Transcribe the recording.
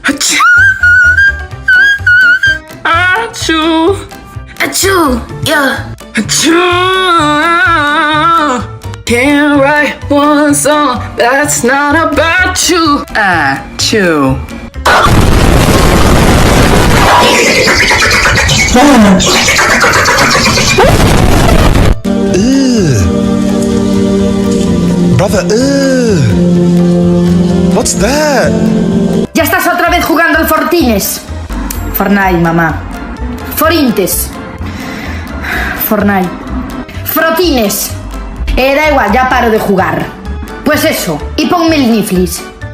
Achoo! Achoo! Achoo! Yeah. Achoo! Can't write one song that's not about you. Achoo! Brother, what's that? Ya estás otra vez jugando al Fortines. Fortnite, mamá. Forintes. Fortnite. Frotines. Da igual, ya paro de jugar. Pues eso, y ponme el Niflis.